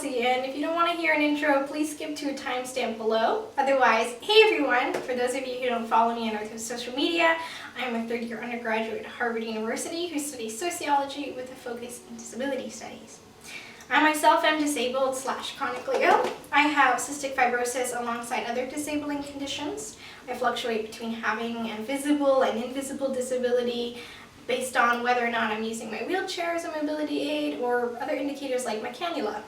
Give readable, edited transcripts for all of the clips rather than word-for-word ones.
Kelsey, and if you don't want to hear an intro, please skip to a timestamp below. Otherwise, hey everyone! For those of you who don't follow me on social media, I'm a third-year undergraduate at Harvard University who studies sociology with a focus in disability studies. I myself am disabled / chronically ill. I have cystic fibrosis alongside other disabling conditions. I fluctuate between having a visible and invisible disability based on whether or not I'm using my wheelchair as a mobility aid or other indicators like my cannula.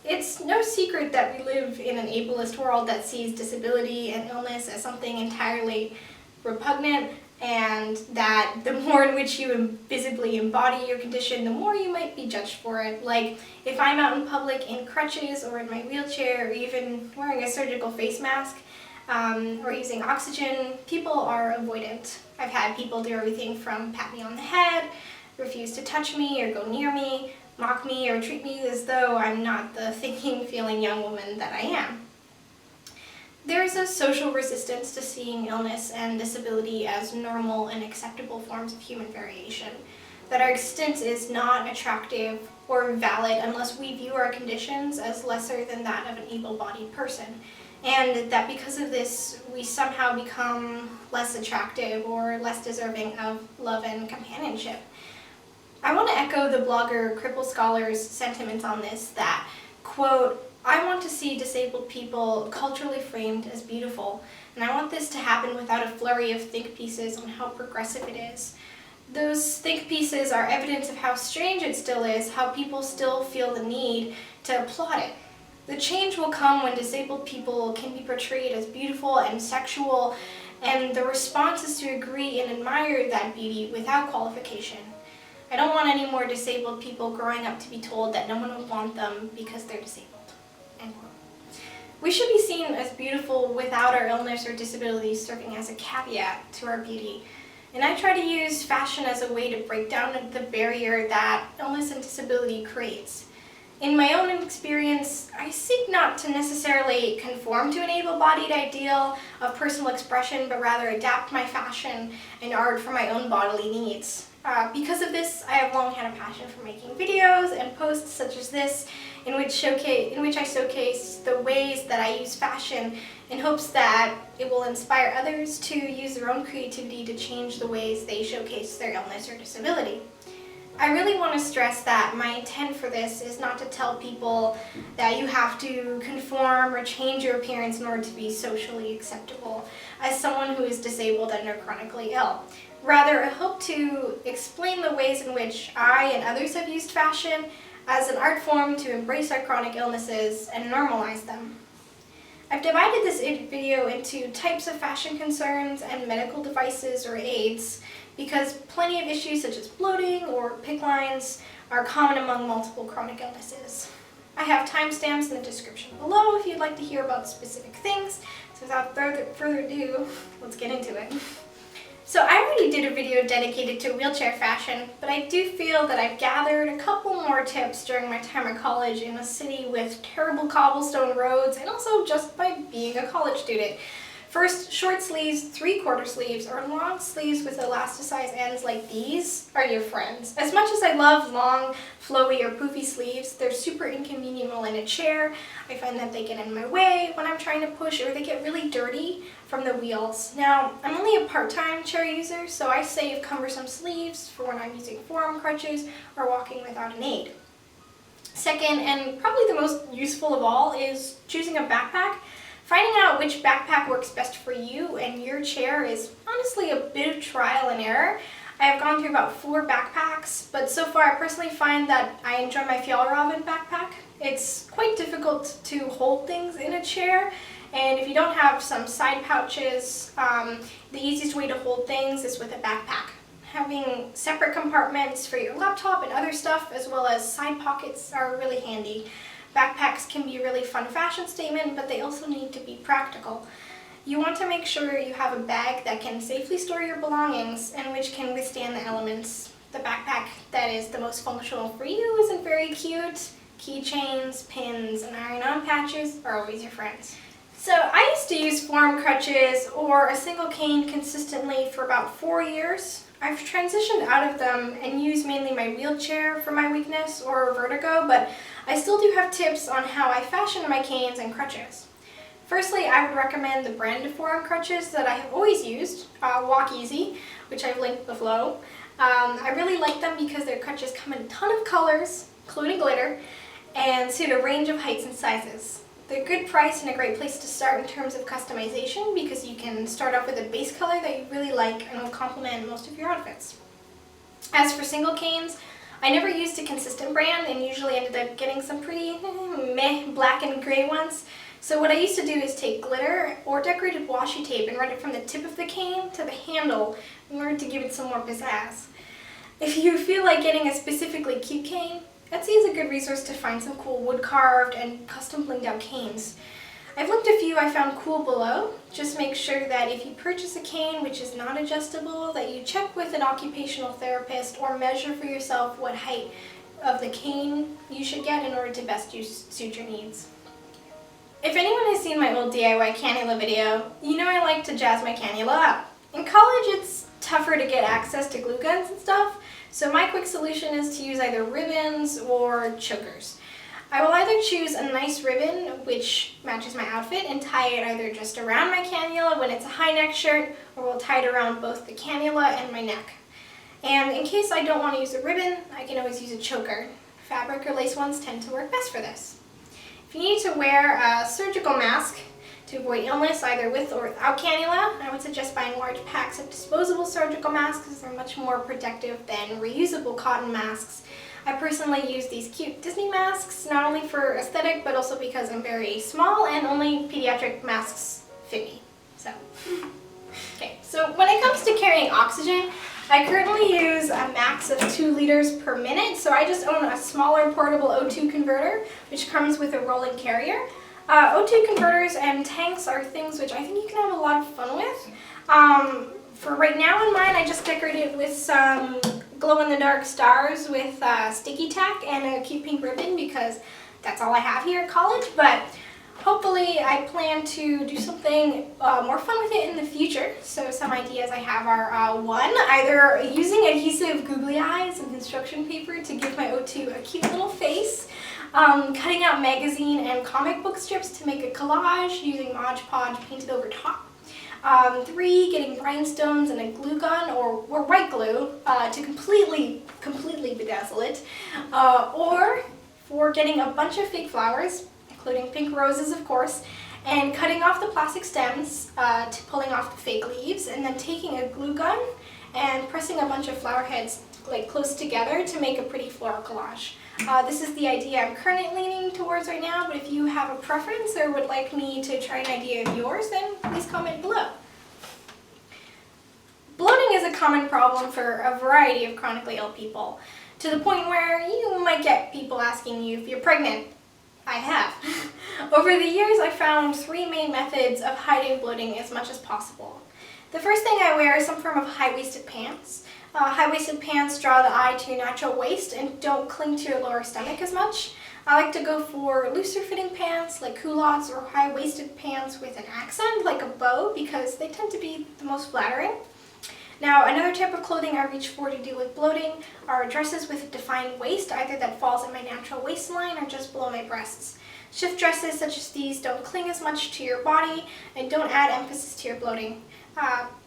It's no secret that we live in an ableist world that sees disability and illness as something entirely repugnant, and that the more in which you visibly embody your condition, the more you might be judged for it. Like, if I'm out in public in crutches or in my wheelchair or even wearing a surgical face mask, or using oxygen, people are avoidant. I've had people do everything from pat me on the head, refuse to touch me or go near me, mock me or treat me as though I'm not the thinking, feeling young woman that I am. There's a social resistance to seeing illness and disability as normal and acceptable forms of human variation, that our existence is not attractive or valid unless we view our conditions as lesser than that of an able-bodied person, and that because of this, we somehow become less attractive or less deserving of love and companionship. I want to echo the blogger CrippleScholar's sentiments on this, that, quote, "I want to see disabled people culturally framed as beautiful, and I want this to happen without a flurry of think pieces on how progressive it is. Those think pieces are evidence of how strange it still is, how people still feel the need to applaud it. The change will come when disabled people can be portrayed as beautiful and sexual, and the response is to agree and admire that beauty without qualification. I don't want any more disabled people growing up to be told that no one would want them because they're disabled." End quote. We should be seen as beautiful without our illness or disability serving as a caveat to our beauty. And I try to use fashion as a way to break down the barrier that illness and disability creates. In my own experience, I seek not to necessarily conform to an able-bodied ideal of personal expression, but rather adapt my fashion and art for my own bodily needs. Because of this, I have long had a passion for making videos and posts such as this, in which I showcase the ways that I use fashion in hopes that it will inspire others to use their own creativity to change the ways they showcase their illness or disability. I really want to stress that my intent for this is not to tell people that you have to conform or change your appearance in order to be socially acceptable as someone who is disabled and or chronically ill. Rather, I hope to explain the ways in which I and others have used fashion as an art form to embrace our chronic illnesses and normalize them. I've divided this video into types of fashion concerns and medical devices or aids, because plenty of issues such as bloating or PICC lines are common among multiple chronic illnesses. I have timestamps in the description below if you'd like to hear about specific things. So without further ado, let's get into it. So I already did a video dedicated to wheelchair fashion, but I do feel that I've gathered a couple more tips during my time at college in a city with terrible cobblestone roads, and also just by being a college student. First, short sleeves, 3/4 sleeves, or long sleeves with elasticized ends like these are your friends. As much as I love long, flowy, or poofy sleeves, they're super inconvenient while in a chair. I find that they get in my way when I'm trying to push, or they get really dirty from the wheels. Now, I'm only a part-time chair user, so I save cumbersome sleeves for when I'm using forearm crutches or walking without an aid. Second, and probably the most useful of all, is choosing a backpack. Finding out which backpack works best for you and your chair is honestly a bit of trial and error. I have gone through about 4 backpacks, but so far I personally find that I enjoy my Fjallraven backpack. It's quite difficult to hold things in a chair, and if you don't have some side pouches, the easiest way to hold things is with a backpack. Having separate compartments for your laptop and other stuff, as well as side pockets, are really handy. Backpacks can be a really fun fashion statement, but they also need to be practical. You want to make sure you have a bag that can safely store your belongings and which can withstand the elements. The backpack that is the most functional for you isn't very cute. Keychains, pins, and iron-on patches are always your friends. So I used to use forearm crutches or a single cane consistently for about 4 years. I've transitioned out of them and use mainly my wheelchair for my weakness or vertigo, but I still do have tips on how I fashion my canes and crutches. Firstly, I would recommend the brand of forearm crutches that I have always used, Walk Easy, which I've linked below. I really like them because their crutches come in a ton of colors, including glitter, and suit a range of heights and sizes. They're a good price and a great place to start in terms of customization because you can start off with a base color that you really like and will complement most of your outfits. As for single canes, I never used a consistent brand and usually ended up getting some pretty meh black and gray ones. So what I used to do is take glitter or decorated washi tape and run it from the tip of the cane to the handle in order to give it some more pizzazz. If you feel like getting a specifically cute cane, Etsy is a good resource to find some cool wood-carved and custom blinged out canes. I've linked a few I found cool below. Just make sure that if you purchase a cane which is not adjustable, that you check with an occupational therapist or measure for yourself what height of the cane you should get in order to best suit your needs. If anyone has seen my old DIY cannula video, you know I like to jazz my cannula up. In college it's tougher to get access to glue guns and stuff, so my quick solution is to use either ribbons or chokers. I will either choose a nice ribbon which matches my outfit and tie it either just around my cannula when it's a high neck shirt, or we'll tie it around both the cannula and my neck. And in case I don't want to use a ribbon, I can always use a choker. Fabric or lace ones tend to work best for this. If you need to wear a surgical mask to avoid illness either with or without cannula, I would suggest buying large packs of disposable surgical masks as they're much more protective than reusable cotton masks. I personally use these cute Disney masks, not only for aesthetic, but also because I'm very small and only pediatric masks fit me. So when it comes to carrying oxygen, I currently use a max of 2 liters per minute, so I just own a smaller portable O2 converter, which comes with a rolling carrier. O2 converters and tanks are things which I think you can have a lot of fun with. For right now in mine, I just decorated with some glow-in-the-dark stars with sticky tack and a cute pink ribbon because that's all I have here at college, but hopefully I plan to do something more fun with it in the future. So some ideas I have are one, either using adhesive googly eyes and construction paper to give my O2 a cute little face, cutting out magazine and comic book strips to make a collage using ModgePodge painted over top. 3, getting rhinestones and a glue gun or white glue to completely bedazzle it. Or 4, getting a bunch of fake flowers, including pink roses of course, and cutting off the plastic stems to pulling off the fake leaves, and then taking a glue gun and pressing a bunch of flower heads like close together to make a pretty floral collage. This is the idea I'm currently leaning towards right now, but if you have a preference or would like me to try an idea of yours, then please comment below. Bloating is a common problem for a variety of chronically ill people, to the point where you might get people asking you if you're pregnant. I have. Over the years, I found 3 main methods of hiding bloating as much as possible. The first thing I wear is some form of high-waisted pants. High-waisted pants draw the eye to your natural waist and don't cling to your lower stomach as much. I like to go for looser fitting pants like culottes or high-waisted pants with an accent like a bow because they tend to be the most flattering. Now, another type of clothing I reach for to deal with bloating are dresses with a defined waist, either that falls at my natural waistline or just below my breasts. Shift dresses such as these don't cling as much to your body and don't add emphasis to your bloating.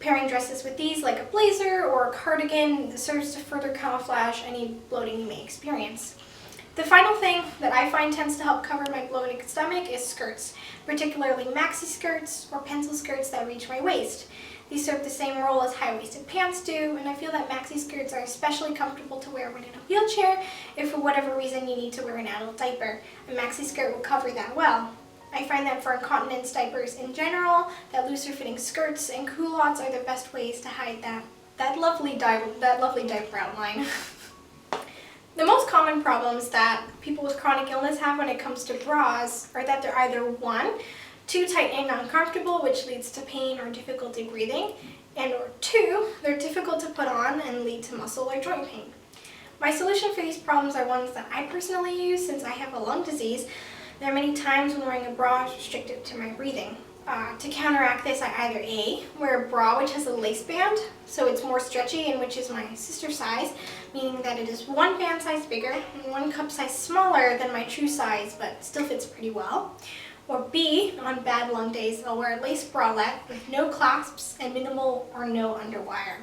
Pairing dresses with these like a blazer or a cardigan serves to further camouflage any bloating you may experience. The final thing that I find tends to help cover my bloating stomach is skirts, particularly maxi skirts or pencil skirts that reach my waist. These serve the same role as high-waisted pants do, and I feel that maxi skirts are especially comfortable to wear when in a wheelchair if for whatever reason you need to wear an adult diaper. A maxi skirt will cover that well. I find that for incontinence diapers in general, that looser fitting skirts and culottes are the best ways to hide that lovely diaper outline. The most common problems that people with chronic illness have when it comes to bras are that they're either 1, too tight and uncomfortable, which leads to pain or difficulty breathing, and or 2, they're difficult to put on and lead to muscle or joint pain. My solution for these problems are ones that I personally use since I have a lung disease. There are many times when wearing a bra is restricted to my breathing. To counteract this, I either A, wear a bra which has a lace band, so it's more stretchy and which is my sister size, meaning that it is one band size bigger and one cup size smaller than my true size, but still fits pretty well. Or B, on bad lung days, I'll wear a lace bralette with no clasps and minimal or no underwire.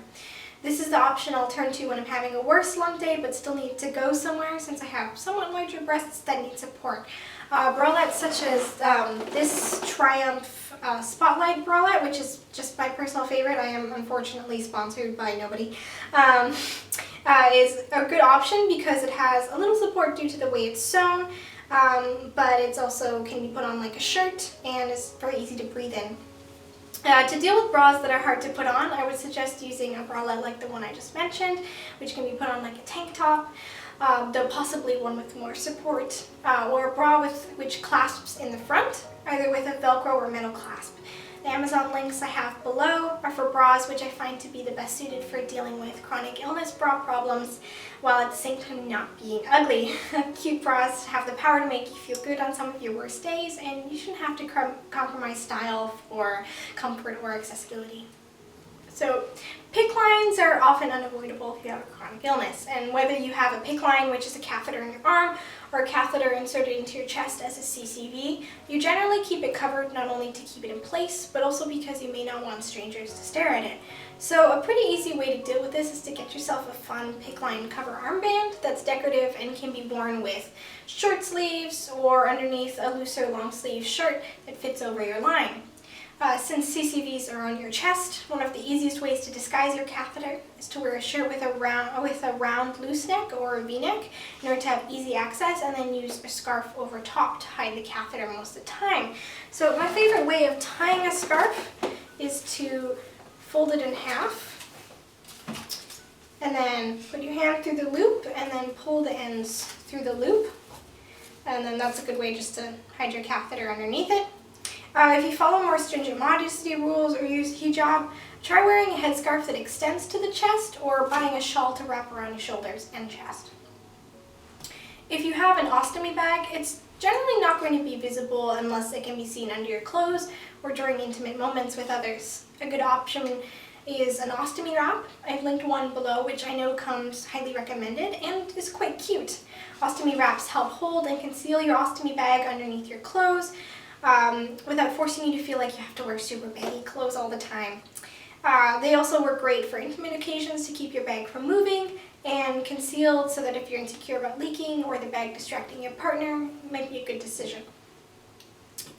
This is the option I'll turn to when I'm having a worse lung day but still need to go somewhere, since I have somewhat larger breasts that need support. Bralettes such as this Triumph Spotlight bralette, which is just my personal favorite, I am unfortunately sponsored by nobody, is a good option because it has a little support due to the way it's sewn, but it's also can be put on like a shirt and is very easy to breathe in. To deal with bras that are hard to put on, I would suggest using a bralette like the one I just mentioned, which can be put on like a tank top, though possibly one with more support, or a bra which clasps in the front, either with a Velcro or metal clasp. The Amazon links I have below are for bras which I find to be the best suited for dealing with chronic illness bra problems, while at the same time not being ugly. Cute bras have the power to make you feel good on some of your worst days, and you shouldn't have to compromise style for comfort or accessibility. So PICC lines are often unavoidable if you have a chronic illness, and whether you have a PICC line, which is a catheter in your arm, or a catheter inserted into your chest as a CCV, you generally keep it covered not only to keep it in place, but also because you may not want strangers to stare at it. So a pretty easy way to deal with this is to get yourself a fun PICC line cover armband that's decorative and can be worn with short sleeves or underneath a looser long sleeve shirt that fits over your line. Since CCVs are on your chest, one of the easiest ways to disguise your catheter is to wear a shirt with a round loose neck or a V-neck in order to have easy access, and then use a scarf over top to hide the catheter most of the time. So my favorite way of tying a scarf is to fold it in half and then put your hand through the loop and then pull the ends through the loop, and then that's a good way just to hide your catheter underneath it. If you follow more stringent modesty rules or use hijab, try wearing a headscarf that extends to the chest, or buying a shawl to wrap around your shoulders and chest. If you have an ostomy bag, it's generally not going to be visible unless it can be seen under your clothes or during intimate moments with others. A good option is an ostomy wrap. I've linked one below, which I know comes highly recommended and is quite cute. Ostomy wraps help hold and conceal your ostomy bag underneath your clothes, without forcing you to feel like you have to wear super baggy clothes all the time. They also work great for intimate occasions to keep your bag from moving and concealed, so that if you're insecure about leaking or the bag distracting your partner, it might be a good decision.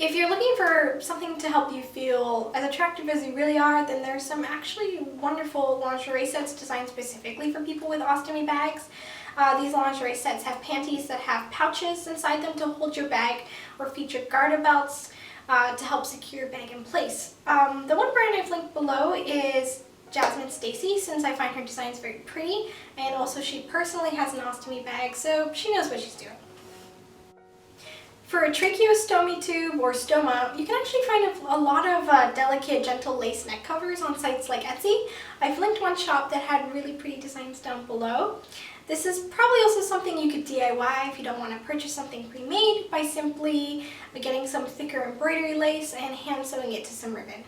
If you're looking for something to help you feel as attractive as you really are, then there's some actually wonderful lingerie sets designed specifically for people with ostomy bags. These lingerie sets have panties that have pouches inside them to hold your bag, or feature garter belts to help secure your bag in place. The one brand I've linked below is Jasmine Stacy, since I find her designs very pretty, and also she personally has an ostomy bag, so she knows what she's doing. For a tracheostomy tube or stoma, you can actually find a lot of delicate, gentle lace neck covers on sites like Etsy. I've linked one shop that had really pretty designs down below. This is probably also something you could DIY if you don't want to purchase something pre-made, by simply getting some thicker embroidery lace and hand sewing it to some ribbon.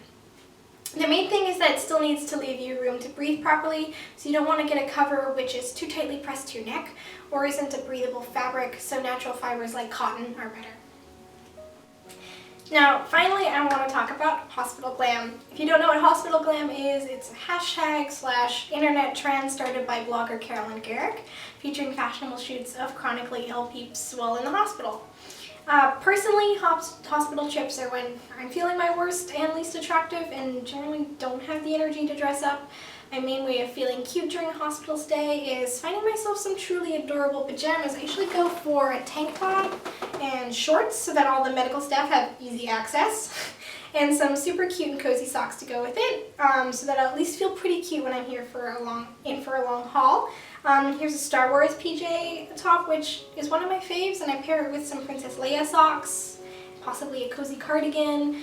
The main thing is that it still needs to leave you room to breathe properly, so you don't want to get a cover which is too tightly pressed to your neck or isn't a breathable fabric, so natural fibers like cotton are better. Now, finally, I want to talk about hospital glam. If you don't know what hospital glam is, it's a hashtag/internet trend started by blogger Carolyn Garrick, featuring fashionable shoots of chronically ill peeps while in the hospital. Personally, hospital trips are when I'm feeling my worst and least attractive and generally don't have the energy to dress up. My main way of feeling cute during a hospital stay is finding myself some truly adorable pajamas. I usually go for a tank top and shorts so that all the medical staff have easy access, and some super cute and cozy socks to go with it, so that I'll at least feel pretty cute when I'm here for a long haul. Here's a Star Wars PJ top, which is one of my faves, and I pair it with some Princess Leia socks, possibly a cozy cardigan.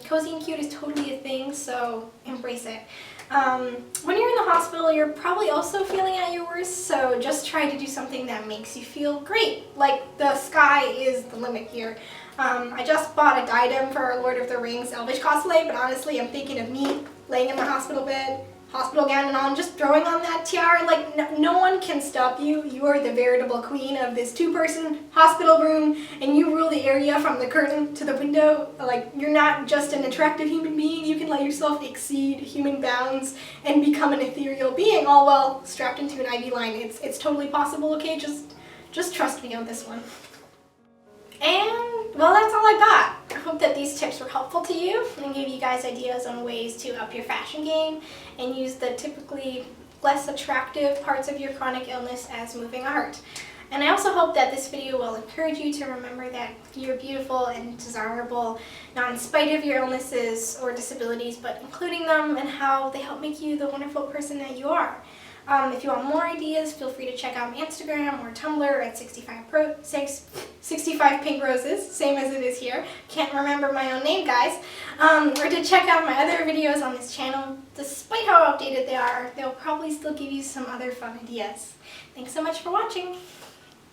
Cozy and cute is totally a thing, so embrace it. When you're in the hospital, you're probably also feeling at your worst, so just try to do something that makes you feel great. Like the sky is the limit here. I just bought a diadem for our Lord of the Rings Elvish cosplay, but honestly I'm thinking of me laying in my hospital bed, hospital gown and on, just throwing on that tiara. Like no one can stop you. You are the veritable queen of this 2-person hospital room, and you rule the area from the curtain to the window. Like, you're not just an attractive human being, you can let yourself exceed human bounds and become an ethereal being, all while strapped into an IV line. It's totally possible, okay? Just trust me on this one. And, well, that's all I got. I hope that these tips were helpful to you and gave you guys ideas on ways to up your fashion game and use the typically less attractive parts of your chronic illness as moving art. And I also hope that this video will encourage you to remember that you're beautiful and desirable, not in spite of your illnesses or disabilities, but including them and how they help make you the wonderful person that you are. If you want more ideas, feel free to check out my Instagram or Tumblr at 65 Pink Roses, same as it is here. Can't remember my own name, guys. Or to check out my other videos on this channel. Despite how outdated they are, they'll probably still give you some other fun ideas. Thanks so much for watching.